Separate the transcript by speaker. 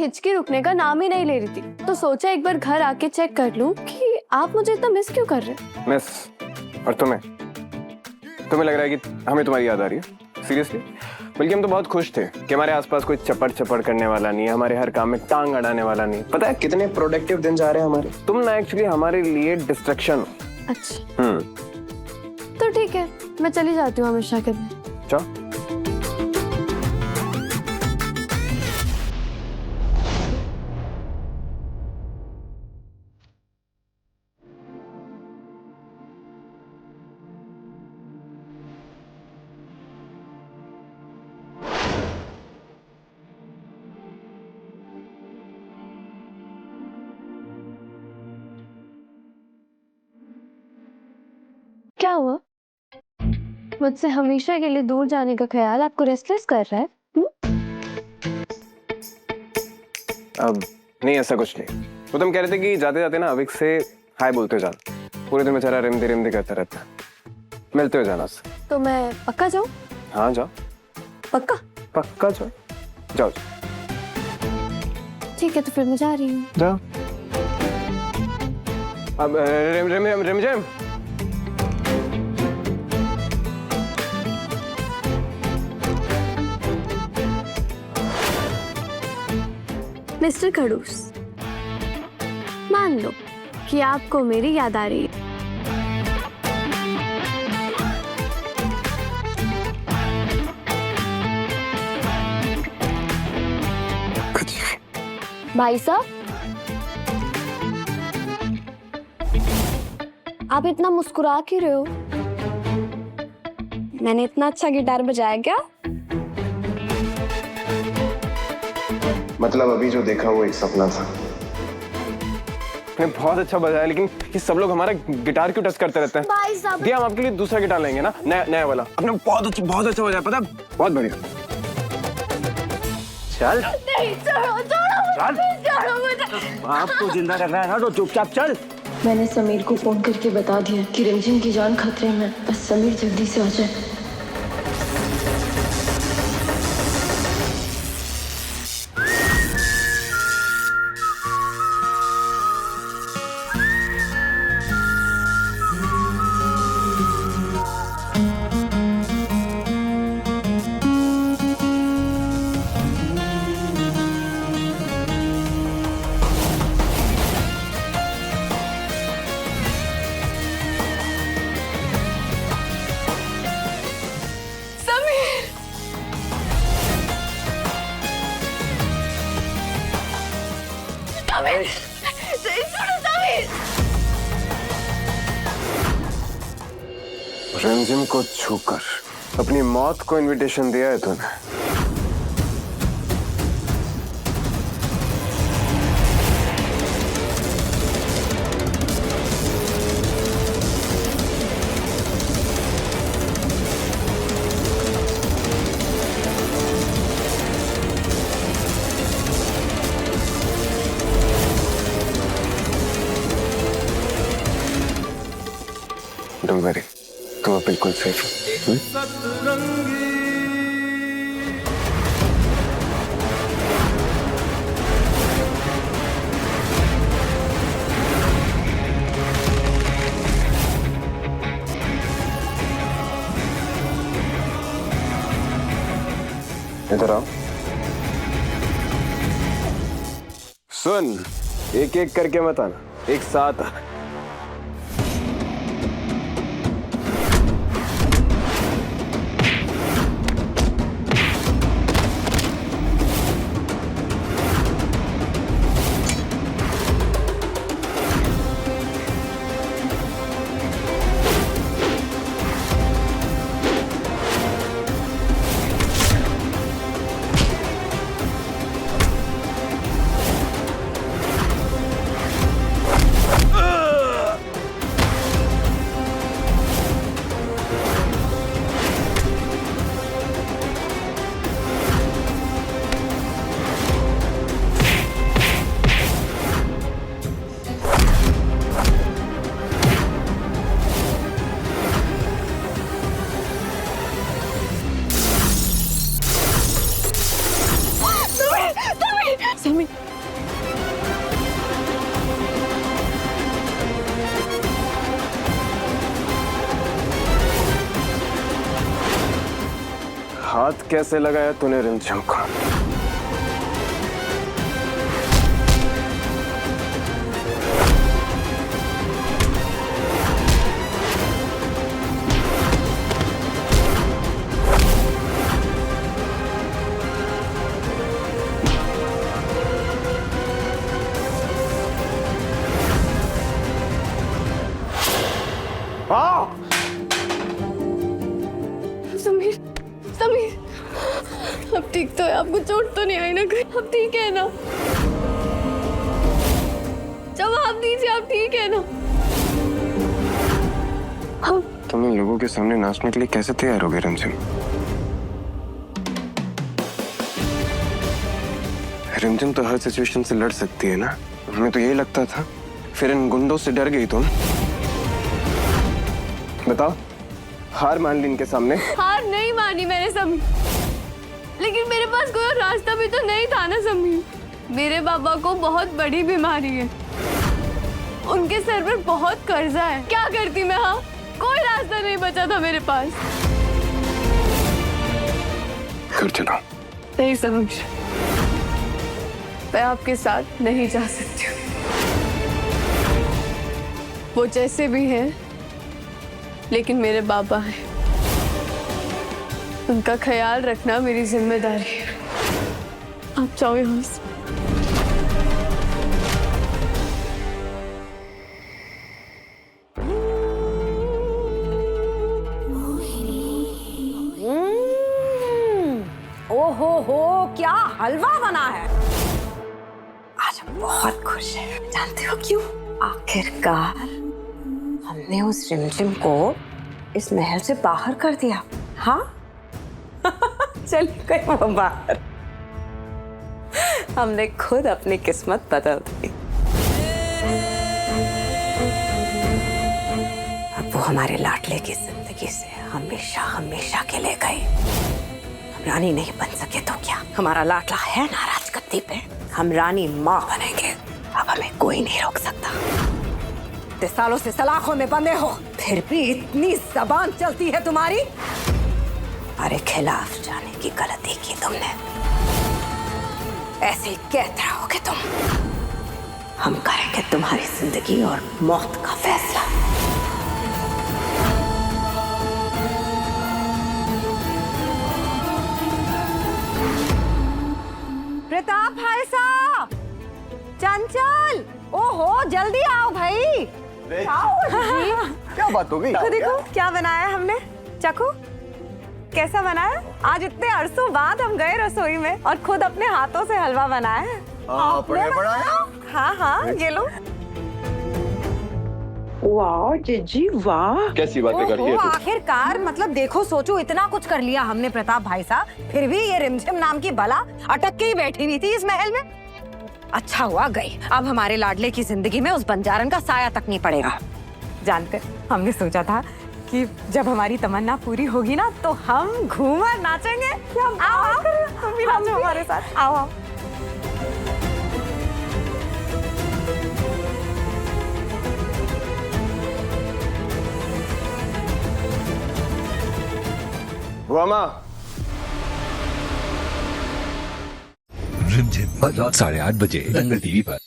Speaker 1: हिचकी रुकने का नाम ही नहीं ले रही थी, तो सोचा एक बार घर आके चेक कर लूं कि आप मुझे इतना मिस क्यों कर रहे हैं।
Speaker 2: मिस? और तुम्हें लग रहा है कि हमें तुम्हारी याद आ रही है? सीरियसली? बल्कि हम तो बहुत खुश थे कि हमारे आसपास कोई चपड़ करने वाला नहीं है, हमारे हर काम में टांग अड़ाने वाला नहीं। पता है कितने प्रोडक्टिव दिन जा रहे हैं हमारे। तुम ना एक्चुअली हमारे लिए डिस्ट्रैक्शन हो।
Speaker 1: अच्छा तो ठीक है, मैं चली जाती हूँ हमेशा के लिए।
Speaker 2: चलो।
Speaker 1: क्या हुआ? मुझसे हमेशा के लिए दूर जाने का ख्याल आपको रेस्टलेस कर रहा है?
Speaker 2: अब नहीं, ऐसा कुछ नहीं। वो तुम कह रहे थे कि जाते जाते ना अविक से हाय बोलते हो जाना। पूरे दिन बेचारा रिमदी करता रहता है, मिलते हो जाना उससे।
Speaker 1: तो मैं पक्का जाऊं?
Speaker 2: हाँ जाओ।
Speaker 1: पक्का?
Speaker 2: पक्का जाओ। जाओ
Speaker 1: ठीक है, तो फिर मैं जा रही हूँ।
Speaker 2: जाओ। अब रिमझिम
Speaker 1: मिस्टर खड़ूस, मान लो कि आपको मेरी याद आ रही है। भाई साहब, आप इतना मुस्कुरा क्यों रहे हो? मैंने इतना अच्छा गिटार बजाया क्या?
Speaker 2: मतलब अभी जो देखा वो एक सपना था। आपने बहुत अच्छा बजाया, लेकिन ये सब लोग हमारा गिटार क्यों टच करते रहते हैं?
Speaker 1: भाई साहब,
Speaker 2: दिया, हम आपके लिए दूसरा गिटार लेंगे ना, नया वाला। आपने बहुत अच्छा बजाया, पता है? बहुत बढ़िया।
Speaker 3: चल
Speaker 1: नहीं, छोड़ो मुझे।
Speaker 3: आपको जिंदा रखना है ना, तो चुपचाप चल।
Speaker 4: मैंने समीर को फोन करके बता दिया कि रिमझिम की जान खतरे में, बस समीर जल्दी से आ जाए।
Speaker 2: रिमझिम को छूकर अपनी मौत को इनविटेशन दिया है तूने। डोंट वरी, तुम बिल्कुल सेफ हो। इधर आओ। सुन, एक एक करके मत आना, एक साथ आना। हाथ कैसे लगाया तूने रिमझिम को? हाँ।
Speaker 1: समीर, समीर, अब ठीक तो है? आपको चोट तो नहीं आई ना कहीं? अब ठीक है ना? जवाब दीजिए, आप ठीक है ना?
Speaker 2: तुम इन लोगों के सामने नाचने के लिए कैसे तैयार हो गए रिमझिम? रिमझिम तो हर सिचुएशन से लड़ सकती है ना? हमें तो यही लगता था। फिर इन गुंडों से डर गई तुम? बताओ, हार मान ली इनके सामने?
Speaker 1: हार नहीं मानी मैंने समीर, लेकिन मेरे पास कोई और रास्ता भी तो नहीं था ना समीर। मेरे बाबा को बहुत बड़ी बीमारी है, उनके सर पर बहुत कर्जा है। क्या करती मैं? हाँ, कोई रास्ता नहीं बचा था मेरे पास।
Speaker 2: घर चलो।
Speaker 1: नहीं समीर, मैं आपके साथ नहीं जा सकती हूँ। वो जैसे भी हैं, लेकिन मेरे बाबा हैं। उनका ख्याल रखना मेरी जिम्मेदारी है। आप जाओ यहाँ से।
Speaker 5: ओहो हो, क्या हलवा बना है। आज हम बहुत खुश हैं। जानते हो क्यों? आखिरकार हमने उस रिमझिम को इस महल से बाहर कर दिया। हाँ चलिए गई वो बाहर। हमने खुद अपनी किस्मत बदल दी। अब वो हमारे लाडले की जिंदगी से हमेशा हमेशा के लिए गई। हम रानी नहीं बन सके तो क्या? हमारा लाडला है ना राजगद्दी पे। हम रानी माँ बनेंगे। अब हमें कोई नहीं रोक सकता। सालों से सलाखों में बंधे हो, फिर भी इतनी जबान चलती है तुम्हारी। हमारे खिलाफ जाने की गलती की तुमने। ऐसे ही कहते रहोगे तुम। हम करेंगे तुम्हारी जिंदगी और मौत का फैसला। प्रताप भाई साहब, चंचल, ओहो जल्दी आओ भाई।
Speaker 2: क्या बात हो गई?
Speaker 5: देखो क्या बनाया हमने। चखो कैसा बनाया। आज इतने अरसों बाद हम गए रसोई में और खुद अपने हाथों से हलवा बनाया है।
Speaker 2: आपने बनाया?
Speaker 5: हाँ हाँ, ये लो।
Speaker 6: वाह जीजी वाह,
Speaker 2: कैसी बातें कर रही है तू?
Speaker 5: आखिरकार मतलब देखो, सोचो इतना कुछ कर लिया हमने प्रताप भाई साहब, फिर भी ये रिमझिम नाम की बला अटक के ही बैठी नहीं थी इस महल में। अच्छा हुआ गई। अब हमारे लाडले की जिंदगी में उस बंजारन का साया तक नहीं पड़ेगा। जानकर हमने सोचा था कि जब हमारी तमन्ना पूरी होगी ना तो हम घूमर नाचेंगे। आओ तुम भी नाचो हमारे साथ। आओ आओ।
Speaker 2: वामा,
Speaker 7: रिमझिम रात 8:30 बजे दंगल टीवी पर।